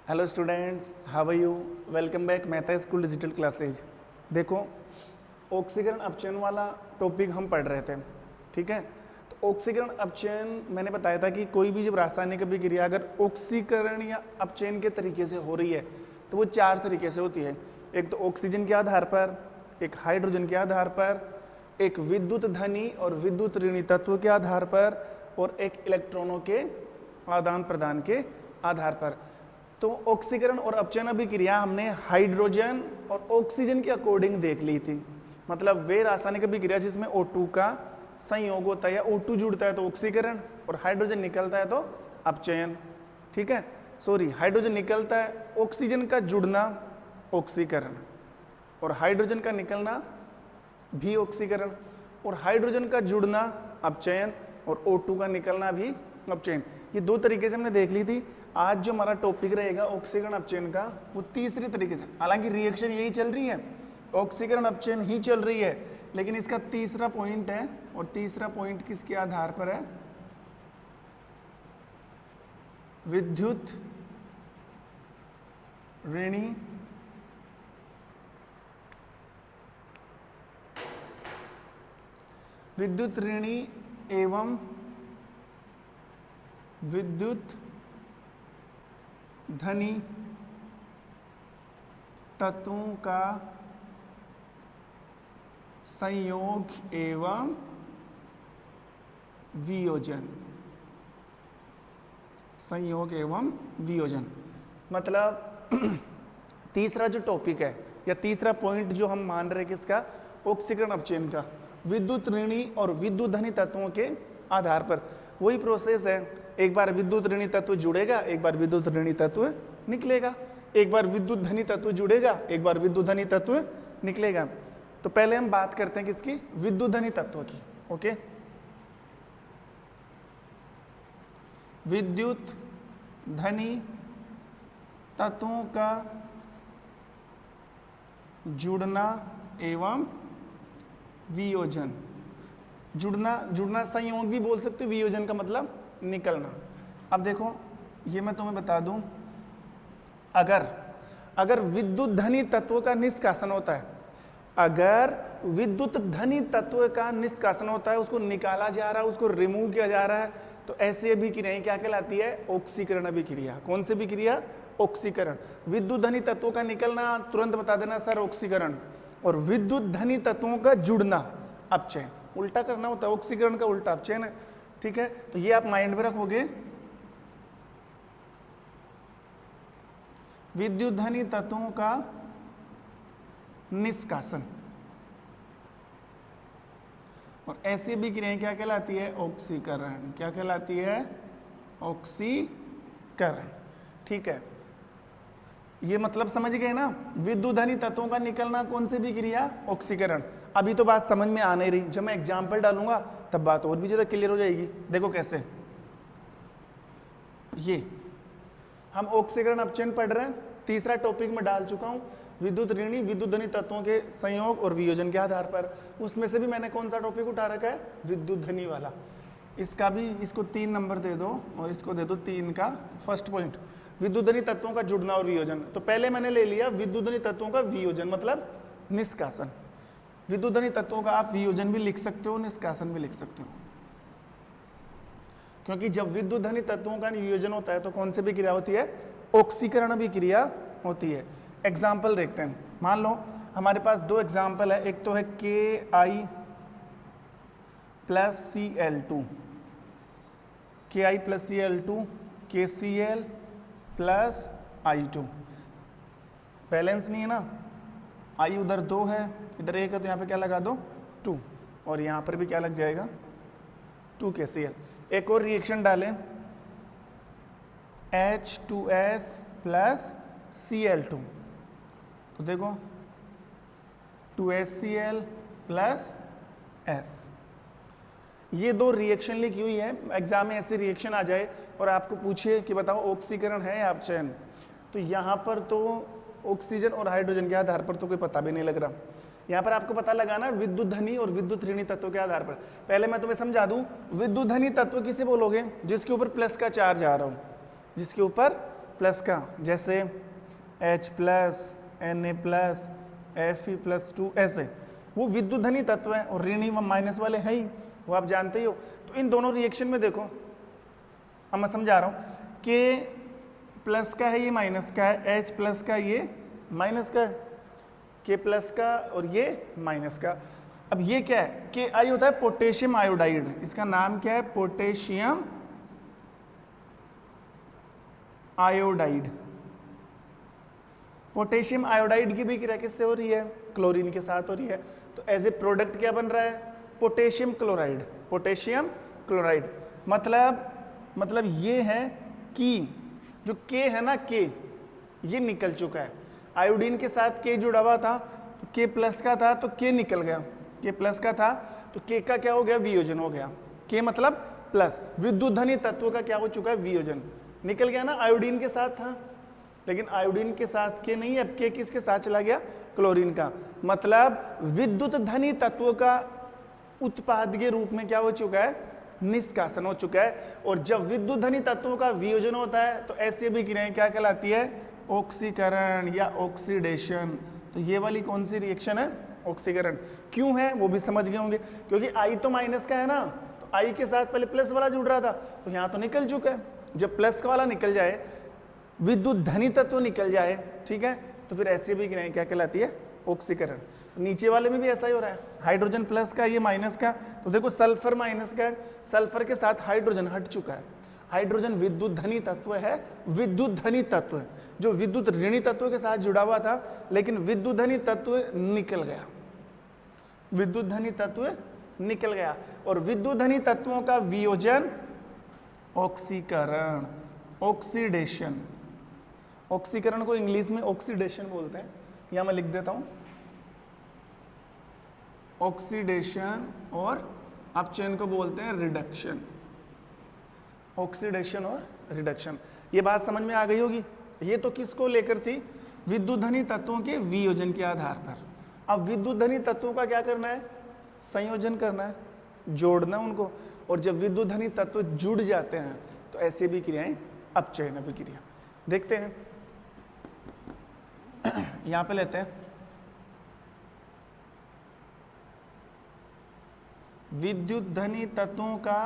Hello students, how are you? Welcome back Mehta school digital classes. देखो, ऑक्सीकरण अपचयन वाला topic हम पढ़ रहे थे, ठीक है। तो ऑक्सीकरण अपचयन मैंने बताया था कि कोई भी जब रासायनिक अभिक्रिया अगर ऑक्सीकरण या अपचयन के तरीके से हो रही है तो वो चार तरीके से होती है। एक तो ऑक्सीजन के आधार पर, एक हाइड्रोजन के आधार पर, एक विद्युत धनी और विद्युत ऋणी तत्व के आधार पर, और एक इलेक्ट्रॉनों के आदान प्रदान के आधार पर। तो ऑक्सीकरण और अपचयन अभिक्रिया हमने हाइड्रोजन और ऑक्सीजन के अकॉर्डिंग देख ली थी। मतलब वे रासायनिक अभिक्रिया जिसमें O2 का संयोग होता है या O2 जुड़ता है तो ऑक्सीकरण, और हाइड्रोजन निकलता है तो अपचयन, ठीक है। सॉरी, हाइड्रोजन निकलता है, ऑक्सीजन का जुड़ना ऑक्सीकरण, और हाइड्रोजन का निकलना भी ऑक्सीकरण, और हाइड्रोजन का जुड़ना अपचयन, और O2 का निकलना भी अपचयन। ये दो तरीके से हमने देख ली थी। आज जो हमारा टॉपिक रहेगा ऑक्सीकरण अपचयन का, वो तीसरे तरीके से, हालांकि रिएक्शन यही चल रही है, ऑक्सीकरण अपचयन ही चल रही है, लेकिन इसका तीसरा पॉइंट है, और तीसरा पॉइंट किसके आधार पर है? विद्युत ऋणी एवं विद्युत धनी तत्वों का संयोग एवं वियोजन। संयोग एवं वियोजन मतलब तीसरा जो टॉपिक है या तीसरा पॉइंट जो हम मान रहे हैं किसका? ऑक्सीकरण अपचयन का, विद्युत ऋणी और विद्युत धनी तत्वों के आधार पर। वही प्रोसेस है, एक बार विद्युत ऋणी तत्व जुड़ेगा, एक बार विद्युत ऋणी तत्व निकलेगा, एक बार विद्युत धनी तत्व जुड़ेगा, एक बार विद्युत धनी तत्व निकलेगा। तो पहले हम बात करते हैं किसकी? विद्युत धनी तत्व की। ओके, विद्युत धनी तत्वों का जुड़ना एवं वियोजन। जुड़ना संयोग भी बोल सकते हो, वियोजन का मतलब निकलना। अब देखो, ये मैं तुम्हें बता दूं, अगर विद्युत धनी तत्व का निष्कासन होता है, अगर विद्युत धनी तत्व का निष्कासन होता है, उसको निकाला जा रहा है, उसको रिमूव किया जा रहा है, तो ऐसी अभिक्रिया क्या कहलाती है? ऑक्सीकरण अभिक्रिया। कौन सी अभिक्रिया? ऑक्सीकरण। विद्युत धनी तत्वों का निकलना तुरंत बता देना सर, ऑक्सीकरण, और विद्युत धनी तत्वों का जुड़ना अपचयन। उल्टा करना होता है, ऑक्सीकरण का उल्टा अपचयन है, ठीक है। तो ये आप माइंड में रखोगे, विद्युत धनी तत्वों का निष्कासन, और ऐसी अभिक्रिया क्या कहलाती है? ऑक्सीकरण। क्या कहलाती है? ऑक्सीकरण, ठीक है। ये मतलब समझ गए ना, विद्युत धनी तत्वों का निकलना कौन सी अभिक्रिया? ऑक्सीकरण। अभी तो बात समझ में आ नहीं रही, जब मैं एग्जाम्पल डालूंगा तब बात और भी ज्यादा क्लियर हो जाएगी। देखो कैसे, ये हम ऑक्सीकरण अपचयन पढ़ रहे हैं, तीसरा टॉपिक में डाल चुका हूं, विद्युत ऋणी विद्युत धनी तत्वों के संयोग और वियोजन के आधार पर। उसमें से भी मैंने कौन सा टॉपिक उठा रखा है? विद्युत धनी वाला। इसका भी, इसको 3 नंबर दे दो और इसको दे दो 3 का फर्स्ट पॉइंट, विद्युत धनी तत्वों का जुड़ना और वियोजन। तो पहले मैंने ले लिया विद्युत धनी तत्वों का वियोजन मतलब निष्कासन। विद्युत धनी तत्वों का आप वियोजन भी लिख सकते हो, निष्कासन भी लिख सकते हो, क्योंकि जब विद्युत धनी तत्वों का वियोजन होता है तो कौन सी अभिक्रिया होती है? ऑक्सीकरण अभिक्रिया होती है। एग्जाम्पल देखते हैं। मान लो हमारे पास 2 एग्जाम्पल है, एक तो है Ki plus Cl2, Ki plus Cl2, KCl plus I2। Balance नहीं है ना, I उधर 2 है, इधर 1 है, तो यहाँ पे क्या लगा दो? 2, और यहाँ पर भी क्या लग जाएगा? 2 KCl। एक और रिएक्शन डालें, H2S प्लस Cl2, तो देखो 2HCl प्लस S। ये 2 रिएक्शन लिखी हुई है। एग्जाम में ऐसी रिएक्शन आ जाए और आपको पूछिए कि बताओ ऑक्सीकरण है या अपचयन, तो यहाँ पर तो ऑक्सीजन और हाइड्रोजन के आधार पर तो कोई पता भी नहीं लग रहा। यहाँ पर आपको पता लगाना विद्युत धनी और विद्युत ऋणी तत्व के आधार पर। पहले मैं तुम्हें समझा दूं, विद्युत धनी तत्व किसे बोलोगे? जिसके ऊपर प्लस का चार्ज आ रहा हो, जिसके ऊपर प्लस का, जैसे H plus, Na plus, Fe+2 ऐसे, वो विद्युत धनी तत्व है और ऋणी व माइनस वाले है ही, वो आप जानते ही हो। तो इन दोनों रिएक्शन में देखो, अब मैं समझा रहा हूँ, K प्लस का है, ये माइनस का है, H प्लस का ये माइनस का है, K प्लस का और ये माइनस का। अब ये क्या है, Ki होता है पोटेशियम आयोडाइड, इसका नाम क्या है, पोटेशियम आयोडाइड। पोटेशियम आयोडाइड की भी क्रिया किससे हो रही है, क्लोरीन के साथ हो रही है। तो एज ए प्रोडक्ट क्या बन रहा है, पोटेशियम क्लोराइड, पोटेशियम क्लोराइड। मतलब ये है कि जो K है ना, K ये निकल चुका है, आयोडीन के साथ K जुड़ा हुआ था, तो K प्लस का था तो K निकल गया, K प्लस का था तो K का क्या हो गया, वियोजन हो गया। K मतलब प्लस, विद्युत धनी तत्व का क्या हो चुका है, वियोजन निकल गया ना, आयोडीन के साथ था, लेकिन आयोडीन के साथ K नहीं है, अब K किसके साथ चला गया, क्लोरीन का। मतलब विद्युत धनी तत्व का उत्पाद के रूप में क्या हो चुका है, निष्कासन हो चुका है। और जब विद्युत धनी तत्वों का वियोजन होता है तो ऐसी भी क्रियाएं क्या कहलाती है, ऑक्सीकरण या ऑक्सीडेशन। तो ये वाली कौन सी रिएक्शन है, ऑक्सीकरण। क्यों है वो भी समझ गए होंगे, क्योंकि I तो माइनस का है ना, तो I के साथ पहले प्लस वाला जुड़ रहा था, तो यहाँ तो निकल चुका है। जब प्लस का वाला निकल जाए, विद्युत धनी तत्व निकल जाए, ठीक है, तो फिर ऐसी भी क्रियाएं क्या कहलाती है, ऑक्सीकरण। नीचे वाले में भी ऐसा ही हो रहा है, हाइड्रोजन प्लस का, ये माइनस का, तो देखो सल्फर माइनस का, सल्फर के साथ हाइड्रोजन हट चुका है। हाइड्रोजन विद्युत धनी तत्व है, विद्युत धनी तत्व है, जो विद्युत ऋणी तत्व के साथ जुड़ा हुआ था, लेकिन विद्युत धनी तत्व निकल गया, विद्युत धनी तत्व निकल गया। और विद्युत धनी तत्वों का वियोजन ऑक्सीकरण, ऑक्सीडेशन। ऑक्सीकरण को इंग्लिश में ऑक्सीडेशन बोलते हैं, यहां मैं लिख देता हूं, ऑक्सीडेशन, और अपचयन को बोलते हैं रिडक्शन। ऑक्सीडेशन और रिडक्शन, ये बात समझ में आ गई होगी। ये तो किसको लेकर थी, विद्युत धनी तत्वों के वियोजन के आधार पर। अब विद्युत धनी तत्वों का क्या करना है, संयोजन करना है, जोड़ना उनको। और जब विद्युत धनी तत्व जुड़ जाते हैं तो ऐसी भी क्रियाएं अपचयन अभिक्रिया। देखते हैं, यहां पे लेते हैं विद्युत धनी तत्वों का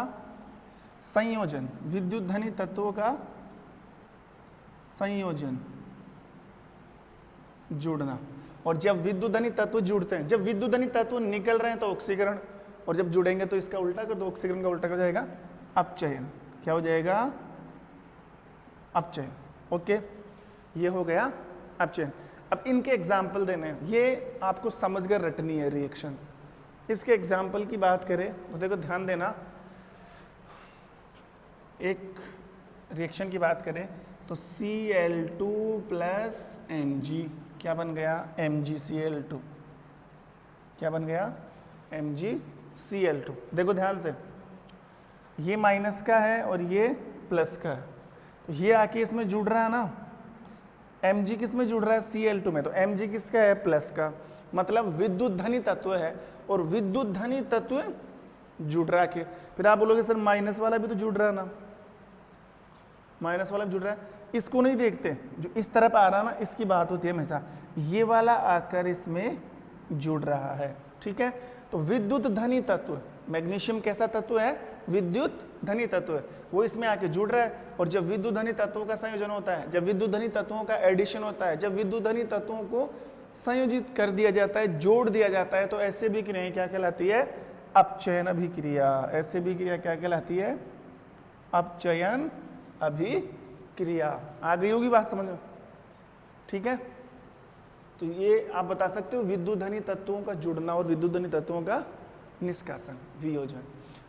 संयोजन, विद्युत धनी तत्वों का संयोजन, जुड़ना। और जब विद्युत धनी तत्व जुड़ते हैं, जब विद्युत धनी तत्व निकल रहे हैं तो ऑक्सीकरण, और जब जुड़ेंगे तो इसका उल्टा कर दो, ऑक्सीकरण का उल्टा हो जाएगा अपचयन। क्या हो जाएगा, अपचयन। ओके, ये हो गया अपचयन। अब इनके एग्जाम्पल देने हैं, ये आपको समझकर रटनी है रिएक्शन। इसके एग्जाम्पल की बात करें तो देखो ध्यान देना, एक रिएक्शन की बात करें तो Cl2 प्लस Mg क्या बन गया, MgCl2। क्या बन गया, MgCl2। देखो ध्यान से, ये माइनस का है और ये प्लस का है, तो ये आके इसमें जुड़ रहा है ना, Mg किस में जुड़ रहा है, Cl2 में, तो Mg किसका है, प्लस का। मतलब विद्युत धनी तत्व है और विद्युत धनी तत्व जुड़ रहा है। फिर आप बोलोगे सर माइनस वाला भी तो जुड़ रहा है ना, माइनस वाला भी जुड़ रहा है, इसको नहीं देखते, जो इस तरफ आ रहा है ना, इसकी बात होती है हमेशा, ये वाला आकर इसमें जुड़ रहा है, ठीक है। तो विद्युत धनी तत्व, मैग्नीशियम कैसा तत्व है, विद्युत धनी तत्व है, वो इसमें आके जुड़ रहा है। और जब विद्युत धनी तत्वों का संयोजन होता है, जब विद्युत धनी तत्वों का एडिशन होता है, जब विद्युत धनी तत्वों को संयोजित कर दिया जाता है, जोड़ दिया जाता है, तो ऐसे भी क्रिया क्या कहलाती है, अपचयन अभिक्रिया। ऐसे भी क्रिया क्या कहलाती है, अपचयन अभिक्रिया। आ गई होगी बात समझ में, ठीक है। तो ये आप बता सकते हो विद्युत धनी तत्वों का जुड़ना और विद्युत धनी तत्वों का निष्कासन, वियोजन।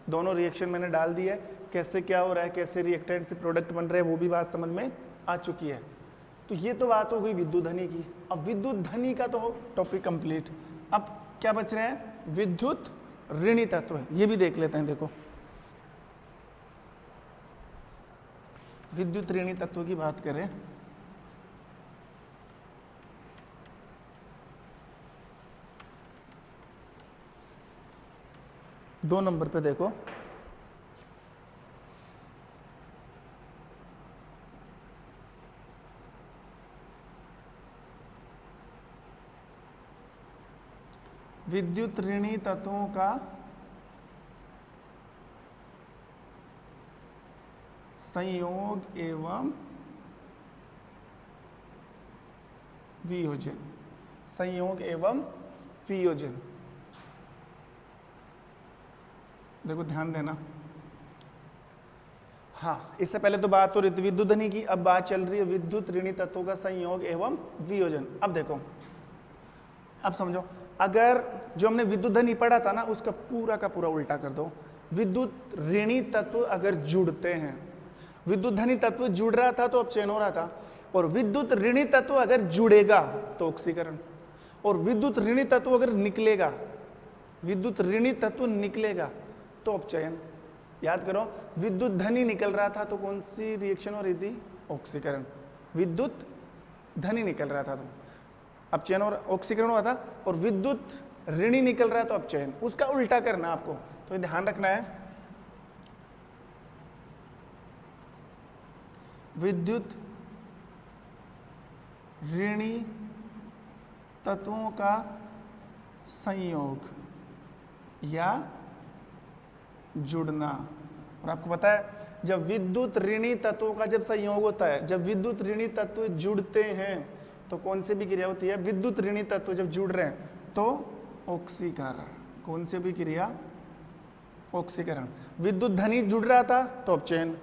दोनों रिएक्शन मैंने डाल दी है, कैसे क्या हो रहा है, कैसे रिएक्टेंट से प्रोडक्ट बन रहे हैं, वो भी बात समझ में आ चुकी है। तो ये तो बात हो गई विद्युत धनी की। अब विद्युत धनी का तो टॉपिक कंप्लीट। अब क्या बच रहे हैं, विद्युत ऋणी तत्व, ये भी देख लेते हैं। देखो विद्युत ऋणी तत्व की बात करें, दो नंबर पे देखो, विद्युत ऋणी तत्वों का संयोग एवं वियोजन, संयोग एवं वियोजन। देखो ध्यान देना, हाँ इससे पहले तो बात हो रही थी विद्युत धनी की, अब बात चल रही है विद्युत ऋणी तत्वों का संयोग एवं वियोजन। अब देखो, अब समझो, अगर जो हमने विद्युत धनी पढ़ा था ना उसका पूरा का पूरा उल्टा कर दो। विद्युत ऋणी तत्व अगर जुड़ते हैं, विद्युत धनी तत्व जुड़ रहा था तो अपचयन हो रहा था, और विद्युत ऋणी तत्व अगर जुड़ेगा तो ऑक्सीकरण, और विद्युत ऋणी तत्व अगर निकलेगा, विद्युत ऋणी तत्व निकलेगा तो अपचयन। याद करो, विद्युत धनी निकल रहा था तो कौन सी रिएक्शन हो रही थी? ऑक्सीकरण। विद्युत धनी निकल रहा था तो अपचयन और ऑक्सीकरण हुआ था, और विद्युत ऋणी निकल रहा है तो अपचयन। उसका उल्टा करना आपको, तो ये ध्यान रखना है। विद्युत ऋणी तत्वों का संयोग या जुड़ना। और आपको पता है जब विद्युत ऋणी तत्वों का जब संयोग होता है, जब विद्युत ऋणी तत्व जुड़ते हैं तो कौन सी भी क्रिया होती है? विद्युत ऋणी तत्व जब जुड़ रहे हैं तो ऑक्सीकरण। कौन सी भी क्रिया? ऑक्सीकरण। विद्युत धनी जुड़ रहा था तो अपचयन,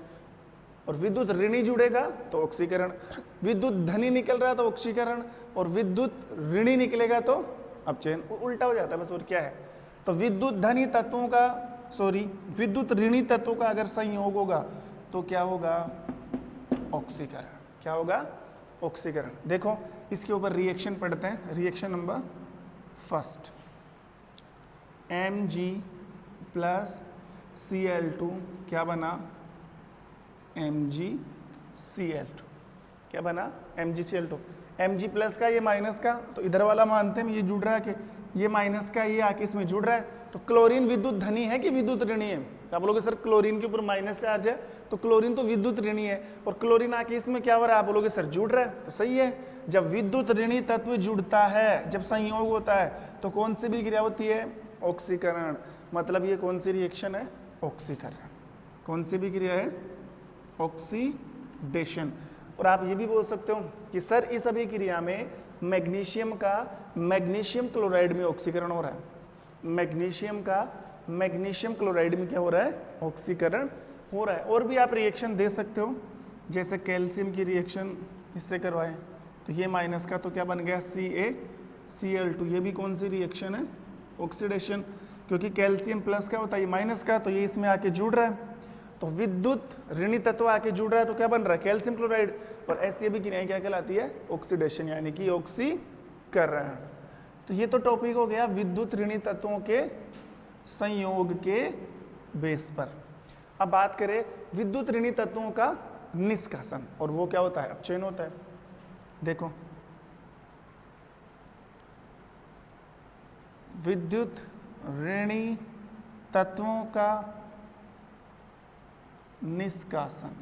और विद्युत ऋणी जुड़ेगा तो ऑक्सीकरण। विद्युत धनी निकल रहा तो ऑक्सीकरण, और विद्युत ऋणी निकलेगा तो अपचयन। उल्टा हो जाता है बस, और क्या है। तो विद्युत धनी तत्वों का विद्युत ऋणी तत्वों का अगर संयोग होगा तो क्या होगा? ऑक्सीकरण। क्या होगा? ऑक्सीकरण। देखो इसके ऊपर रिएक्शन पढ़ते हैं। Reaction number first, Mg plus Cl2 क्या बना? MgCl2 क्या बना? MgCl2। Mg प्लस का ये माइनस का, तो इधर वाला मानते हैं ये जुड़ रहा है कि ये माइनस का ये आके इसमें जुड़ रहा है। तो क्लोरीन विद्युत धनी है कि विद्युत ऋणी है? तो आप बोलोगे सर क्लोरीन के ऊपर माइनस चार्ज है, तो क्लोरीन तो विद्युत ऋणी है, और क्लोरीन आके इसमें क्या हो रहा है? आप बोलोगे सर जुड़ रहा है। तो सही है, जब विद्युत ऋणी तत्व जुड़ता है, जब संयोग होता है तो कौन सी भी क्रिया होती है? ऑक्सीकरण। मतलब ये कौन सी रिएक्शन है? ऑक्सीकरण। कौन सी भी क्रिया है? ऑक्सीडेशन। और आप ये भी बोल सकते हो कि सर इस अभिक्रिया में मैग्नीशियम का मैग्नीशियम क्लोराइड में ऑक्सीकरण हो रहा है। मैग्नीशियम का मैग्नीशियम क्लोराइड में क्या हो रहा है? ऑक्सीकरण हो रहा है। और भी आप रिएक्शन दे सकते हो, जैसे कैल्शियम की रिएक्शन इससे करवाएं तो ये माइनस का तो क्या बन गया? CaCl2। ये भी कौन सी रिएक्शन है? ऑक्सीडेशन। क्योंकि कैल्शियम प्लस का होता है, ये माइनस का, तो ये इसमें आके जुड़ रहा है। तो विद्युत ऋणी तत्व आके जुड़ रहा है तो क्या बन रहा है? Calcium chloride. और ऐसी भी क्रियाएं क्या कहलाती है? ऑक्सीडेशन, यानी कि ऑक्सी कर रहे हैं। तो ये तो टॉपिक हो गया विद्युत ऋणी तत्वों के संयोग के बेस पर। अब बात करें विद्युत ऋणी तत्वों का निष्कासन, और वो क्या होता है? अपचयन होता है। देखो विद्युत ऋणी तत्वों का निष्कासन,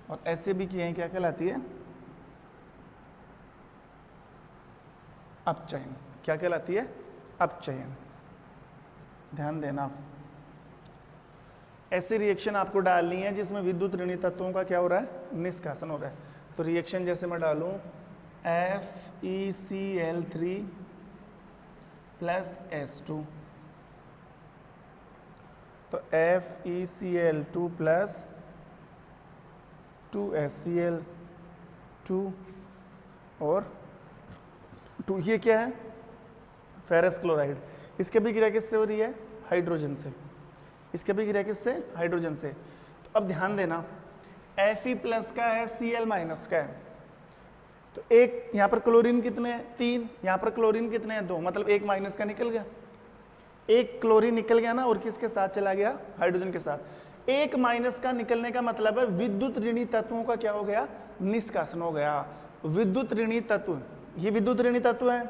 और ऐसे भी क्रियाएं क्या कहलाती है? अपचयन। क्या कहलाती है? अपचयन। ध्यान देना, ऐसी रिएक्शन आपको डालनी है जिसमें विद्युत ऋणी तत्वों का क्या हो रहा है? निष्कासन हो रहा है। तो रिएक्शन जैसे मैं डालूं FeCl3 प्लस H2, तो FeCl2 प्लस 2HCl2 और 2, ये क्या है? Ferrous chloride. इसके भी क्रिया किससे हो रही है? हाइड्रोजन से। इसके भी क्रिया किससे? हाइड्रोजन से। तो अब ध्यान देना, Fe प्लस का है, Cl माइनस का है, तो एक यहाँ पर क्लोरीन कितने हैं? 3। यहाँ पर क्लोरीन कितने हैं? 2। मतलब एक माइनस का निकल गया, एक क्लोरीन निकल गया ना, और किसके साथ चला गया? हाइड्रोजन के साथ। एक माइनस का निकलने का मतलब है विद्युत ऋणी तत्वों का क्या हो गया? निष्कासन हो गया। विद्युत ऋणी तत्व, ये विद्युत ऋणी तत्व है,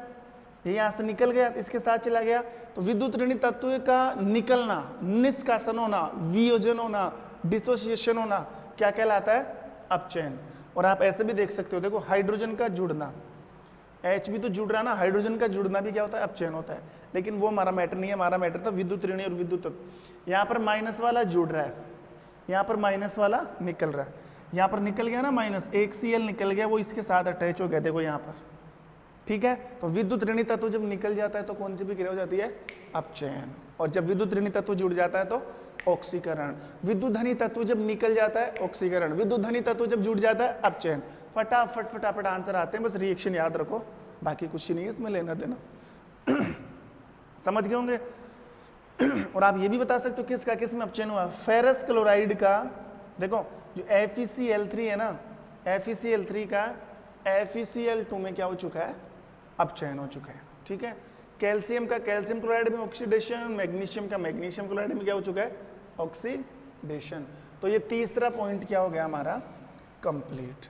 ये यहाँ से निकल गया, इसके साथ चला गया। तो विद्युत ऋणी तत्व का निकलना, निष्कासन होना, वियोजन होना, डिसोसिएशन होना क्या कहलाता है? अपचयन। और आप ऐसे भी देख सकते हो, देखो हाइड्रोजन का जुड़ना, H भी तो जुड़ रहा है ना, हाइड्रोजन का जुड़ना भी क्या होता है, अपचयन होता है, लेकिन वो हमारा मैटर नहीं है, हमारा मैटर था विद्युत ऋणी और विद्युत तत्व। यहाँ पर माइनस वाला जुड़ रहा है, यहाँ पर माइनस वाला निकल रहा है, यहाँ पर निकल गया ना माइनस, एक Cl निकल गया, वो इसके साथ अटैच हो गया, देखो यहाँ पर, ठीक है। तो विद्युत ऋणी तत्व जब निकल जाता है तो कौन सी भी क्रिया हो जाती है, अपचयन, और जब विद्युत ऋणी तत्व जुड़ जाता है तो ऑक्सीकरण। विद्युत धनी तत्व जब निकल जाता है ऑक्सीकरण, विद्युत धनी तत्व जब जुड़ जाता है अपचयन। फटाफट फटाफट आंसर आते हैं, बस रिएक्शन याद रखो, बाकी कुछ ही नहीं है इसमें लेना देना। समझ गए होंगे। और आप ये भी बता सकते हो किसका किस में अपचयन हुआ, फेरस क्लोराइड का, देखो जो FeCl3 है ना, FeCl3 का FeCl2 में क्या हो चुका है, अपचयन हो चुका है, ठीक है। कैल्शियम का कैल्शियम क्लोराइड में ऑक्सीडेशन, मैग्नीशियम का मैग्नीशियम क्लोराइड में क्या हो चुका है, ऑक्सीडेशन। तो ये तीसरा पॉइंट क्या हो गया हमारा, कंप्लीट।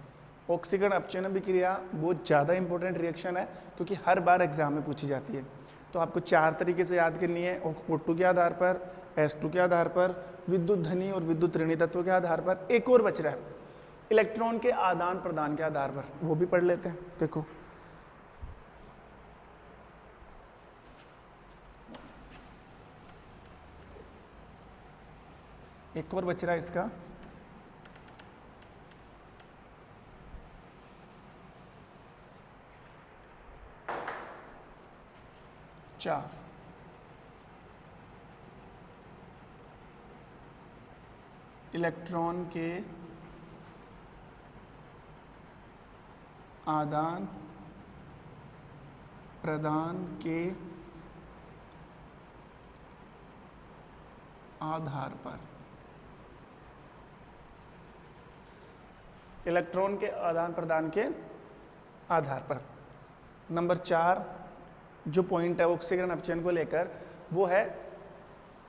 ऑक्सीकरण अपचयन अभिक्रिया बहुत ज़्यादा इंपॉर्टेंट रिएक्शन है, क्योंकि हर बार एग्जाम में पूछी जाती है। तो आपको 4 तरीके से याद करनी है, O2 के आधार पर, S2 के आधार पर, विद्युत धनी और विद्युत ऋणी तत्वों के आधार पर। एक और बच रहा है, इलेक्ट्रॉन के आदान प्रदान के आधार पर, वो भी पढ़ लेते हैं। देखो एक और बच रहा है इसका, चार, इलेक्ट्रॉन के आदान प्रदान के आधार पर, इलेक्ट्रॉन के आदान प्रदान के आधार पर। नंबर 4 जो पॉइंट है ऑक्सीकरण अपचयन को लेकर, वो है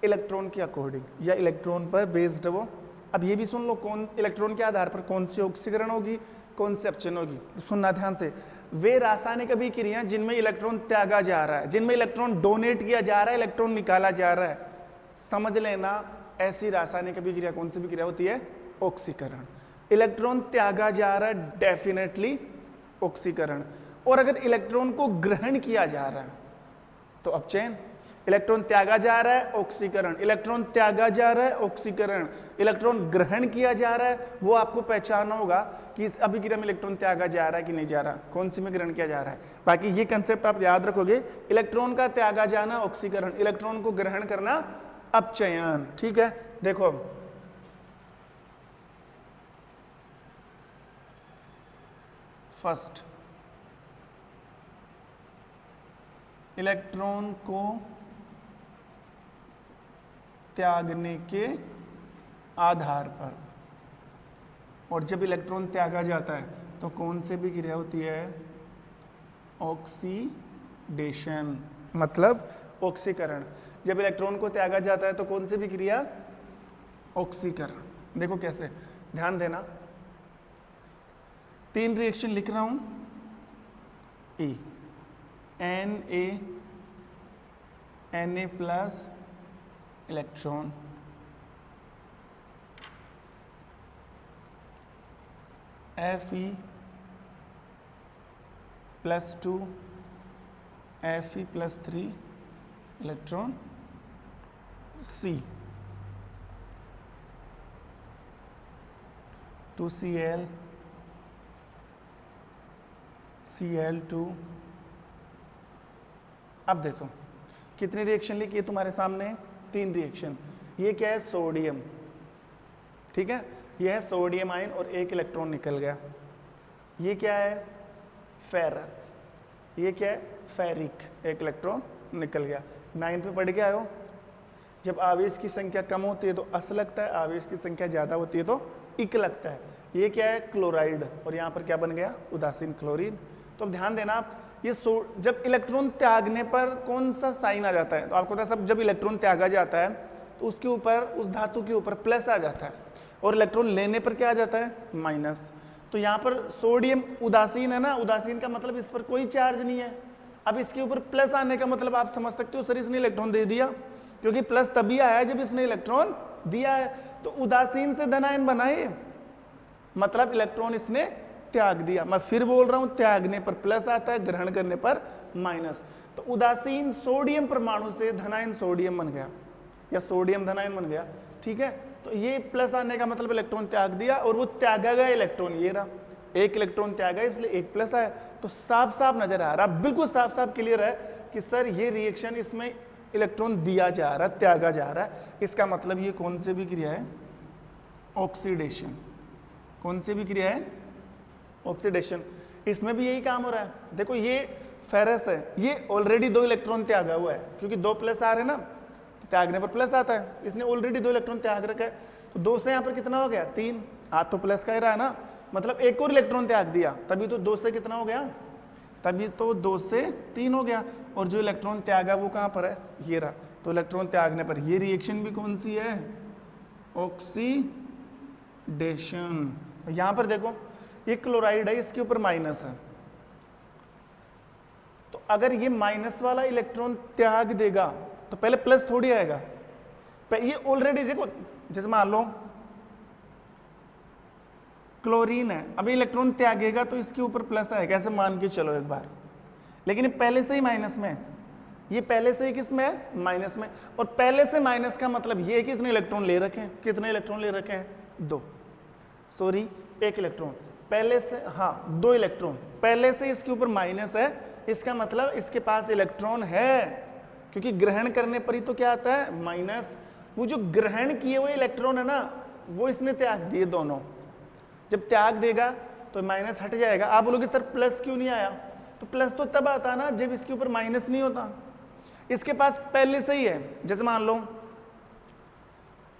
इलेक्ट्रॉन के अकॉर्डिंग या इलेक्ट्रॉन पर बेस्ड वो। अब ये भी सुन लो, कौन इलेक्ट्रॉन के आधार पर कौन सी ऑक्सीकरण होगी, कौन से अपचयन होगी, तो सुनना ध्यान से। वे रासायनिक अभिक्रियाएं जिनमें इलेक्ट्रॉन त्यागा जा रहा है, जिनमें इलेक्ट्रॉन डोनेट किया जा रहा है, इलेक्ट्रॉन निकाला जा रहा है, समझ लेना ऐसी रासायनिक अभिक्रिया कौन सी अभिक्रिया होती है, ऑक्सीकरण। इलेक्ट्रॉन त्यागा जा रहा है, डेफिनेटली ऑक्सीकरण। और अगर इलेक्ट्रॉन को ग्रहण किया जा रहा है तो अपचयन। इलेक्ट्रॉन त्यागा जा रहा है, ऑक्सीकरण। इलेक्ट्रॉन त्यागा जा रहा है, ऑक्सीकरण। इलेक्ट्रॉन ग्रहण किया जा रहा है, वो आपको पहचानना होगा कि इस अभिक्रिया में इलेक्ट्रॉन त्यागा जा रहा है कि नहीं जा रहा, कौन सी में ग्रहण किया जा रहा है। बाकी ये कंसेप्ट आप याद रखोगे, इलेक्ट्रॉन का त्यागा जाना ऑक्सीकरण, इलेक्ट्रॉन को ग्रहण करना अपचयन, ठीक है। देखो फर्स्ट, इलेक्ट्रॉन को त्यागने के आधार पर, और जब इलेक्ट्रॉन त्यागा जाता है तो कौन से भी क्रिया होती है, ऑक्सीडेशन, मतलब ऑक्सीकरण। जब इलेक्ट्रॉन को त्यागा जाता है तो कौन से भी क्रिया, ऑक्सीकरण। देखो कैसे, ध्यान देना, 3 रिएक्शन लिख रहा हूं, E Na plus electron, Fe plus 2 Fe plus 3 electron C, 2Cl Cl2। अब देखो कितनी रिएक्शन लिखी है तुम्हारे सामने, 3 रिएक्शन। ये क्या है, सोडियम, ठीक है, ये है सोडियम आयन और एक इलेक्ट्रॉन निकल गया। ये क्या है, फेरस, ये क्या है, फेरिक, एक इलेक्ट्रॉन निकल गया। 9th में पढ़ के आयो, जब आवेश की संख्या कम होती है तो अस लगता है, आवेश की संख्या ज्यादा होती है तो इक लगता है। ये क्या है, क्लोराइड, और यहाँ पर क्या बन गया, उदासीन क्लोरीन। तो अब ध्यान देना आप, ये जब इलेक्ट्रॉन त्यागने पर कौन सा साइन आ जाता है, तो आपको पता है सब, जब इलेक्ट्रॉन त्यागा जाता है तो उसके ऊपर, उस धातु के ऊपर प्लस आ जाता है, और इलेक्ट्रॉन लेने पर क्या आ जाता है, माइनस। तो यहाँ पर सोडियम उदासीन है ना, उदासीन का मतलब इस पर कोई चार्ज नहीं है। अब इसके ऊपर प्लस आने का मतलब आप समझ सकते हो, सर इसने इलेक्ट्रॉन दे दिया, क्योंकि प्लस तभी आया जब इसने इलेक्ट्रॉन दिया है। तो उदासीन से धनायन बनाए, मतलब इलेक्ट्रॉन इसने त्याग दिया। मैं फिर बोल रहा हूं, त्यागने पर प्लस आता है, ग्रहण करने पर माइनस। तो उदासीन सोडियम परमाणु से धनायन सोडियम बन गया या सोडियम धनायन बन गया, ठीक है। तो ये प्लस आने का मतलब इलेक्ट्रॉन त्याग दिया, और वो त्यागा गया इलेक्ट्रॉन ये रहा, एक इलेक्ट्रॉन त्यागा इसलिए एक प्लस आया। तो साफ साफ नजर आ रहा, बिल्कुल साफ साफ क्लियर है कि सर ये रिएक्शन, इसमें इलेक्ट्रॉन दिया जा रहा है, त्यागा जा रहा है। इसका मतलब ये कौन सी भी क्रिया है? ऑक्सीडेशन। कौन सी भी क्रिया है? ऑक्सीडेशन। इसमें भी यही काम हो रहा है। देखो ये फेरस है, ये ऑलरेडी 2 इलेक्ट्रॉन त्यागा हुआ है, क्योंकि 2 प्लस आ रहे हैं ना, त्यागने पर प्लस आता है। इसने ऑलरेडी 2 इलेक्ट्रॉन त्याग रखा है, तो 2 से यहाँ पर कितना हो गया? 3। आज तो प्लस का ही रहा है ना, मतलब एक और इलेक्ट्रॉन त्याग दिया, तभी तो 2 से कितना हो गया? तभी तो 2 से 3 हो गया। और जो इलेक्ट्रॉन त्यागा वो कहाँ पर है? ये रहा। तो इलेक्ट्रॉन त्यागने पर ये रिएक्शन भी कौन सी है? ऑक्सीडेशन। यहाँ पर देखो ये क्लोराइड है, इसके ऊपर माइनस है, तो अगर ये माइनस वाला इलेक्ट्रॉन त्याग देगा तो पहले प्लस थोड़ी आएगा। ये ऑलरेडी देखो, जैसे मान लो क्लोरीन है, अभी इलेक्ट्रॉन त्यागेगा तो इसके ऊपर प्लस आएगा, ऐसे मान के चलो एक बार, लेकिन ये पहले से ही माइनस में है। ये पहले से ही किस में है? माइनस में। और पहले से माइनस का मतलब ये है कि इसने इलेक्ट्रॉन ले रखे हैं। कितने इलेक्ट्रॉन ले रखे हैं? 2, सॉरी 1 इलेक्ट्रॉन पहले से, हाँ 2 इलेक्ट्रॉन पहले से इसके ऊपर माइनस है। इसका मतलब इसके पास इलेक्ट्रॉन है, क्योंकि ग्रहण करने पर ही तो क्या आता है? माइनस। वो जो ग्रहण किए हुए इलेक्ट्रॉन है ना, वो इसने त्याग दिए दोनों। जब त्याग देगा तो माइनस हट जाएगा। आप बोलोगे सर प्लस क्यों नहीं आया? तो प्लस तो तब आता ना जब इसके ऊपर माइनस नहीं होता। इसके पास पहले से ही है। जैसे मान लो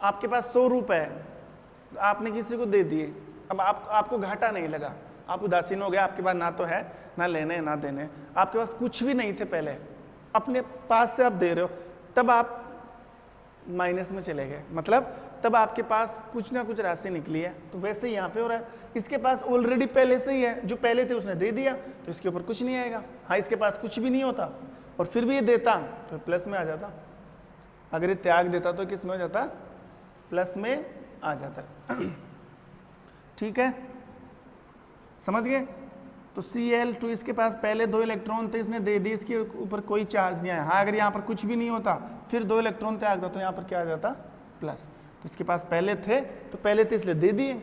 आपके पास 100 रुपए है, आपने किसी को दे दिए, अब आपको घाटा नहीं लगा, आप उदासीन हो गए, आपके पास ना तो है, ना लेने ना देने, आपके पास कुछ भी नहीं थे पहले, अपने पास से आप दे रहे हो, तब आप माइनस में चले गए, मतलब तब आपके पास कुछ ना कुछ राशि निकली है। तो वैसे ही यहाँ पे हो रहा है, इसके पास ऑलरेडी पहले से ही है, जो पहले थे उसने दे दिया, तो इसके ऊपर कुछ नहीं आएगा। हाँ इसके पास कुछ भी नहीं होता और फिर भी ये देता तो प्लस में आ जाता। अगर ये त्याग देता तो किस में हो जाता? प्लस में आ जाता है। ठीक है, समझ गए? तो Cl2 इसके पास पहले 2 इलेक्ट्रॉन थे, इसने दे दिए, इसके ऊपर कोई चार्ज नहीं आया। हाँ अगर यहाँ पर कुछ भी नहीं होता, फिर 2 इलेक्ट्रॉन त्याग था तो यहाँ पर क्या आ जाता? प्लस। तो इसके पास पहले थे, तो पहले थे इसलिए दे दिए,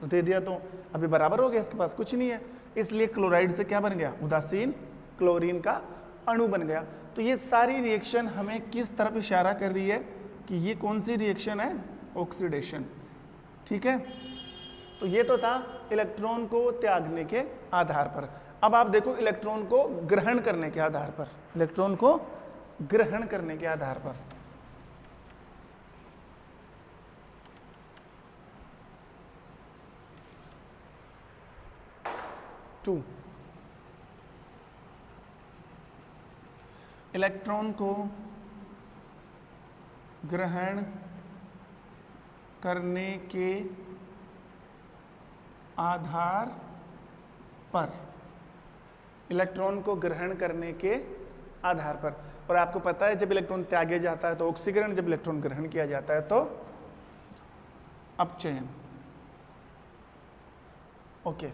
तो दे दिया तो अभी बराबर हो गया, इसके पास कुछ नहीं है, इसलिए क्लोराइड से क्या बन गया? उदासीन क्लोरीन का अणु बन गया। तो ये सारी रिएक्शन हमें किस तरफ इशारा कर रही है कि ये कौन सी रिएक्शन है? ऑक्सीडेशन। ठीक है, तो ये तो था इलेक्ट्रॉन को त्यागने के आधार पर। अब आप देखो इलेक्ट्रॉन को ग्रहण करने के आधार पर, इलेक्ट्रॉन को ग्रहण करने के आधार पर। टू, इलेक्ट्रॉन को ग्रहण करने के आधार पर, इलेक्ट्रॉन को ग्रहण करने के आधार पर। और आपको पता है जब इलेक्ट्रॉन त्यागे जाता है तो ऑक्सीकरण, जब इलेक्ट्रॉन ग्रहण किया जाता है तो अपचयन। ओके,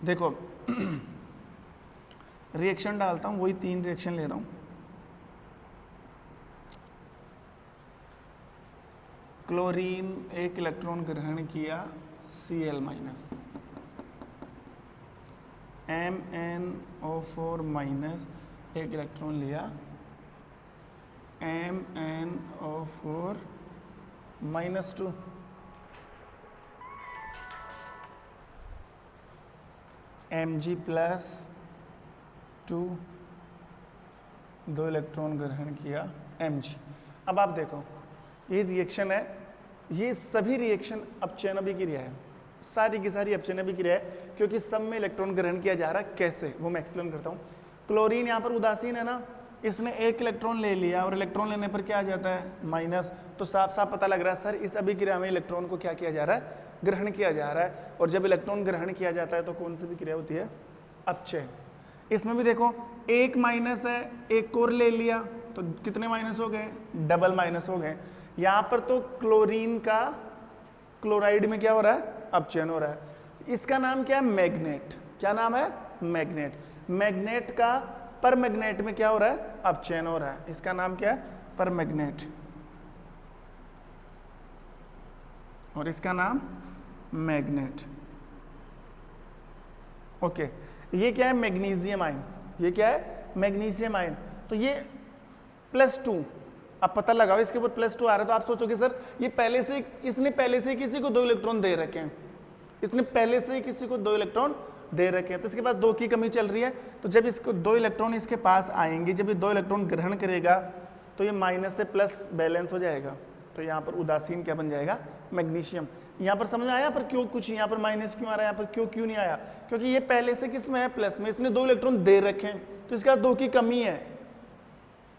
देखो रिएक्शन डालता हूं, वही 3 रिएक्शन ले रहा हूं। क्लोरीन 1 इलेक्ट्रॉन ग्रहण किया, Cl-, MnO4- 1 इलेक्ट्रॉन लिया, MnO4-2, Mg+2, 2 इलेक्ट्रॉन ग्रहण किया, Mg। अब आप देखो ये रिएक्शन है, ये सभी रिएक्शन अपचयनवी क्रिया है, सारी की सारी अपचयनवी क्रिया है, क्योंकि सब में इलेक्ट्रॉन ग्रहण किया जा रहा है। कैसे, वो मैं एक्सप्लेन करता हूँ। क्लोरीन यहाँ पर उदासीन है ना, इसने 1 इलेक्ट्रॉन ले लिया और इलेक्ट्रॉन लेने पर क्या आ जाता है? माइनस। तो साफ साफ पता लग रहा है सर इस अभिक्रिया में इलेक्ट्रॉन को क्या किया जा रहा है? ग्रहण किया जा रहा है। और जब इलेक्ट्रॉन ग्रहण किया जाता है तो कौन सी भी क्रिया होती है? अपचय। इसमें भी देखो 1 माइनस है, 1 और ले लिया तो कितने माइनस हो गए? डबल माइनस हो गए। यहाँ पर तो क्लोरीन का क्लोराइड में क्या हो रहा है? अपचयन हो रहा है। इसका नाम क्या है? मैग्नेट। क्या नाम है? मैग्नेट। मैग्नेट का परमैग्नेट में क्या हो रहा है? अपचयन हो रहा है। इसका नाम क्या है? परमैग्नेट। और इसका नाम मैग्नेट। ओके, ये क्या है? Magnesium ion. ये क्या है? Magnesium ion. तो ये +2, अब पता लगाओ इसके ऊपर +2 आ रहा है, तो आप सोचोगे सर ये पहले से, इसने पहले से किसी को 2 इलेक्ट्रॉन दे रखे हैं, इसने पहले से किसी को 2 इलेक्ट्रॉन दे रखे हैं, तो इसके पास 2 की कमी चल रही है। तो जब इसको 2 इलेक्ट्रॉन इसके पास आएंगे, जब ये 2 इलेक्ट्रॉन ग्रहण करेगा तो ये माइनस से प्लस बैलेंस हो जाएगा। तो यहाँ पर उदासीन क्या बन जाएगा? मैग्नीशियम। यहाँ पर समझ आया पर क्यों कुछ यहाँ पर माइनस क्यों आ रहा है, यहाँ पर क्यों नहीं आया? क्योंकि ये पहले से किस में है? प्लस में। इसने 2 इलेक्ट्रॉन दे रखे हैं, तो इसके पास 2 की कमी है।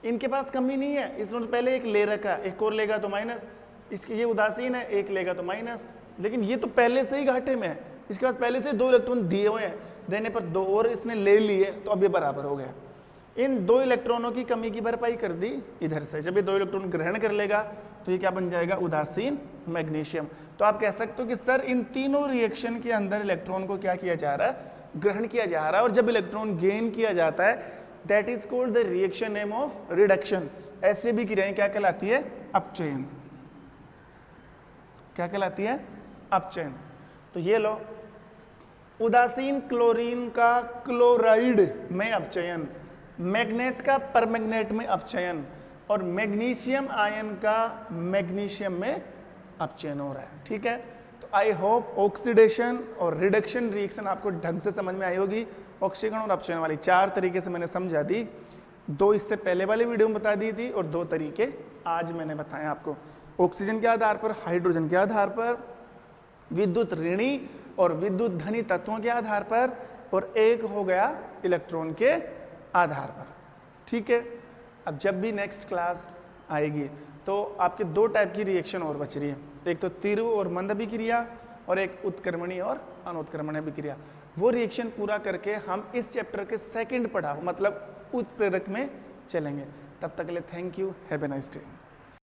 इनके पास कमी नहीं है, इसने पहले एक ले रखा, एक और लेगा तो माइनस। इसके ये उदासीन है, एक लेगा तो माइनस। लेकिन ये तो पहले से ही घाटे में है, इसके पास पहले से 2 इलेक्ट्रॉन दिए हुए हैं, देने पर 2 और इसने ले लिए, तो अब ये बराबर हो गया। इन 2 इलेक्ट्रॉनों की कमी की भरपाई कर दी इधर से। जब ये 2 इलेक्ट्रॉन ग्रहण कर लेगा तो ये क्या बन जाएगा? उदासीन मैग्नीशियम। तो आप कह सकते हो कि सर इन तीनों रिएक्शन के अंदर इलेक्ट्रॉन को क्या किया जा रहा है? ग्रहण किया जा रहा है। और जब इलेक्ट्रॉन गेन किया जाता है, that is called the reaction name of reduction. ऐसे भी क्रियाएं क्या कहलाती है? अपचयन। क्या कहलाती है? अपचयन। तो ये लो, उदासीन क्लोरीन का क्लोराइड में अपचयन, मैग्नेट का परमैग्नेट में अपचयन, और मैग्नीशियम आयन का मैग्नीशियम में अपचयन हो रहा है। ठीक है, तो आई होप ऑक्सीडेशन और रिडक्शन रिएक्शन आपको ढंग से समझ में आई होगी। ऑक्सीकरण और अपचयन वाली 4 तरीके से मैंने समझा दी। 2 इससे पहले वाले वीडियो में बता दी थी, और 2 तरीके आज मैंने बताए आपको। ऑक्सीजन के आधार पर, हाइड्रोजन के आधार पर, विद्युत ऋणी और विद्युत धनी तत्वों के आधार पर, और एक हो गया इलेक्ट्रॉन के आधार पर। ठीक है, अब जब भी नेक्स्ट क्लास आएगी तो आपके 2 टाइप की रिएक्शन और बच रही है, एक तो तीव्र और मंद अभिक्रिया, और एक उत्क्रमणीय और अनुत्क्रमणीय अभिक्रिया। वो रिएक्शन पूरा करके हम इस चैप्टर के सेकंड पढ़ाव मतलब उत्प्रेरक में चलेंगे। तब तक के लिए thank you, have a nice day.